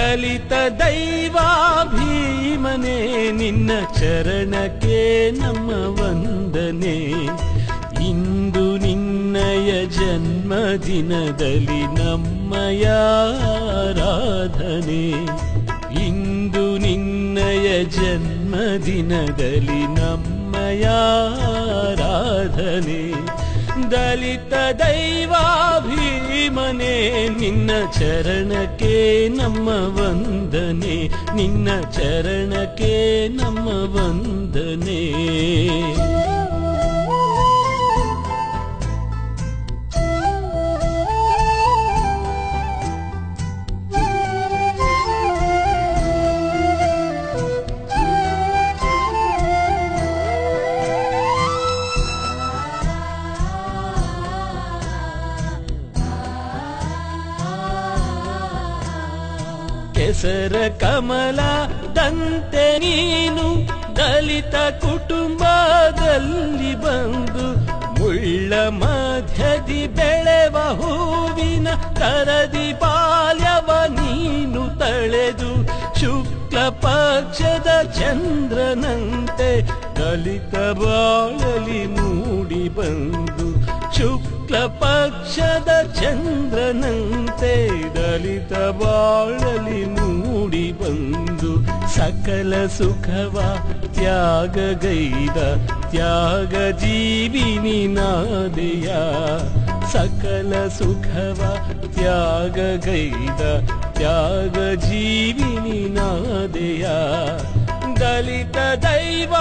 ದಲಿತ ದೈವ ಭೀಮನೇ ನಿನ್ನ ಚರಣಕ್ಕೆ ನಮ್ಮ ವಂದನೆ. ಇಂದು ನಿನ್ನಯ ಜನ್ಮದಿನದಲ್ಲಿ ನಮ್ಮಯ ಆರಾಧನೆ. ಇಂದು ನಿನ್ನಯ ಜನ್ಮದಿನದಲ್ಲಿ ನಮ್ಮಯ ಆರಾಧನೆ. ದಲಿತ ದೈವ ಭೀಮನೇ ನಿನ್ನ ಚರಣಕ್ಕೆ ನಮ್ಮ ವಂದನೆ. ನಿನ್ನ ಚರಣಕ್ಕೆ ನಮ್ಮ ವಂದನೆ. ಕೆಸರ ಕಮಲದಂತೆ ನೀನು ದಲಿತ ಕುಟುಂಬದಲ್ಲಿ ಬಂದು ಮುಳ್ಳ ಮಧ್ಯದಿ ಬೆಳೆವ ಹೂವಿನ ತರದಿ ಬಾಲ್ಯವ ನೀನು ತಳೆದು ಶುಕ್ಲ ಪಕ್ಷದ ಚಂದ್ರನಂತೆ ದಲಿತ ಬಾಳಲಿ ಮೂಡಿ ಬಂದು ಶುಕ್ಲ ಪಕ್ಷದ ಚಂದ್ರನಂತೆ ದಲಿತ ಬಾಳಲಿ ಮೂಡಿ ಬಂದು ಸಕಲ ಸುಖವ ತ್ಯಾಗಗೈದ ತ್ಯಾಗ ಜೀವಿನಿ ನಾದೆಯ. ಸಕಲ ಸುಖವ ತ್ಯಾಗಗೈದ ತ್ಯಾಗ ಜೀವಿನಿ ನಾದೆಯ. ದಲಿತ ದೈವ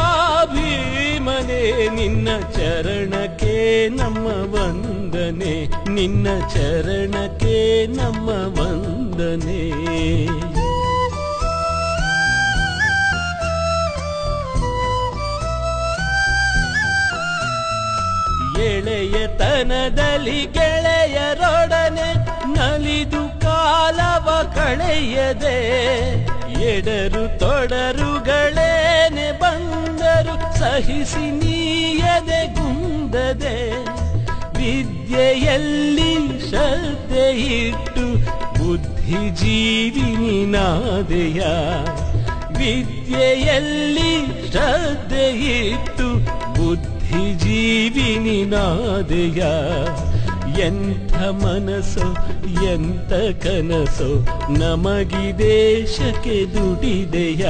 ಭೀಮನೇ ನಿನ್ನ ಚರಣಕ್ಕೆ ನಮ್ಮ ವಂದನೆ. ನಿನ್ನ ಚರಣಕ್ಕೆ ನಮ್ಮ ವಂದನೆ. ಎಳೆಯತನದಲ್ಲಿ ಗೆಳೆಯರೊಡನೆ ನಲಿದು ಕಾಲವ ಕಳೆಯದೆ ಎಡರು ತೊಡರುಗಳೇನೆ ಬಂದರು ಸಹಿಸಿ ನೀಯದೆ ಗುಂದದೆ ವಿದ್ಯೆಯಲ್ಲಿ ಶ್ರದ್ಧೆ ಇಟ್ಟು ಬುದ್ಧಿಜೀವಿನಿ ನಾದೆಯ. ವಿದ್ಯೆಯಲ್ಲಿ ಶ್ರದ್ಧೆ ಇಟ್ಟು ಬುದ್ಧಿಜೀವಿನಿ ನಾದೆಯ. ಎಂಥ ಮನಸ್ಸೋ ಎಂಥ ಕನಸೋ ನಮಗಿ ದೇಶಕ್ಕೆ ದುಡಿದೆಯ.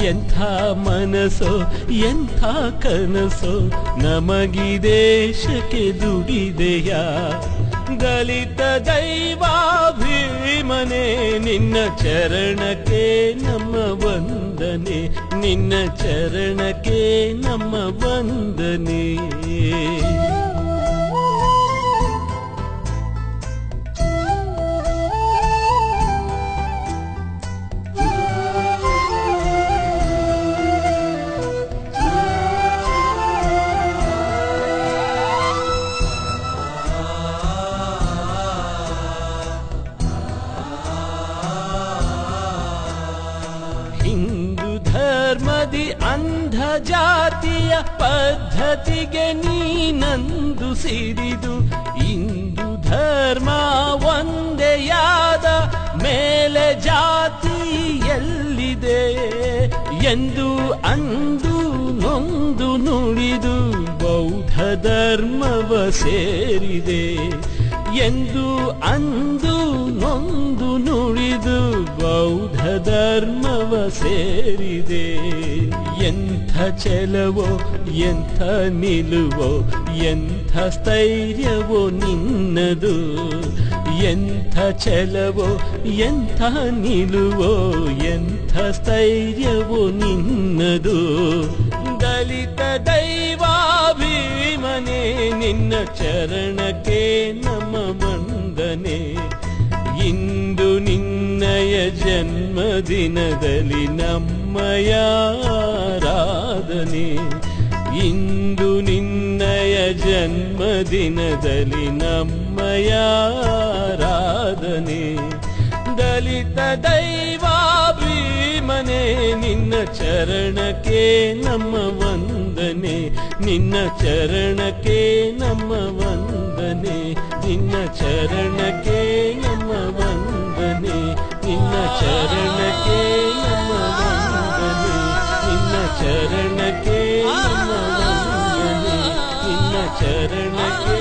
ಎಂಥ ಮನಸ್ಸೋ ಎಂಥ ಕನಸೋ ನಮಗಿ ದೇಶಕ್ಕೆ ದುಡಿದೆಯ. ದಲಿತ ದೈವ ಭೀಮನೇ ನಿನ್ನ ಚರಣಕ್ಕೆ ನಮ್ಮ ವಂದನೆ. ನಿನ್ನ ಚರಣಕ್ಕೆ ನಮ್ಮ ವಂದನೆ. ಹಿಂದೂ ಧರ್ಮದಿ ಅಂಧ ಜಾತಿಯ ಪದ್ಧತಿಗೆ ನೀನಂದು ಸಿರಿದು ಇಂದು ಧರ್ಮ ಒಂದೆಯಾದ ಮೇಲೆ ಜಾತಿ ಎಲ್ಲಿದೆ ಎಂದು ಅಂದು ನೊಂದು ನುಡಿದು ಬೌದ್ಧ ಧರ್ಮವ ಸೇರಿದೆ. ಎಂದು ಅಂದು ನೊಂದು ನುಡಿದು ಬೌದ್ಧ ಧರ್ಮವ ಸೇರಿದೆ. ಎಂಥ ಛಲವೋ ಎಂಥ ನಿಲುವೋ ಎಂಥ ಸ್ಥೈರ್ಯವೋ ನಿನ್ನದು. ಎಂಥ ಛಲವೋ ಎಂಥ ನಿಲುವೋ ಎಂಥ ಸ್ಥೈರ್ಯವೋ ನಿನ್ನದು. ದಲಿತ ದೈವ ಭೀಮನೇ ನಿನ್ನ ಚರಣಕ್ಕೆ ನಮ್ಮ ವಂದನೆ. ಇಂದು ನಿನ್ನಯ ಜನ್ಮದಿನದಲ್ಲಿ ನಮ್ಮಯ ಆರಾಧನೆ. ಇಂದು ನಿನ್ನಯ ಜನ್ಮದಿನದಲ್ಲಿ ನಮ್ಮಯ ಆರಾಧನೆ. ದಲಿತ ದೈವ ಭೀಮನೇ ನಿನ್ನ ಚರಣಕ್ಕೆ ನಮ್ಮ ವಂದನೆ. ನಿನ್ನ ಚರಣಕ್ಕೆ ನಮ್ಮ ವಂದನೆ. ನಿನ್ನ ಚರಣಕ್ಕೆ ನಮ್ಮ ವಂದನೆ. ನಿನ್ನ ಚರಣಕ್ಕೆ ನಮ್ಮ ವಂದನೆ ನಿನ್ನ ಚರಣಕ್ಕೆ ನಮ್ಮ ವಂದನೆ ನಿನ್ನ ಚರಣಕ್ಕೆ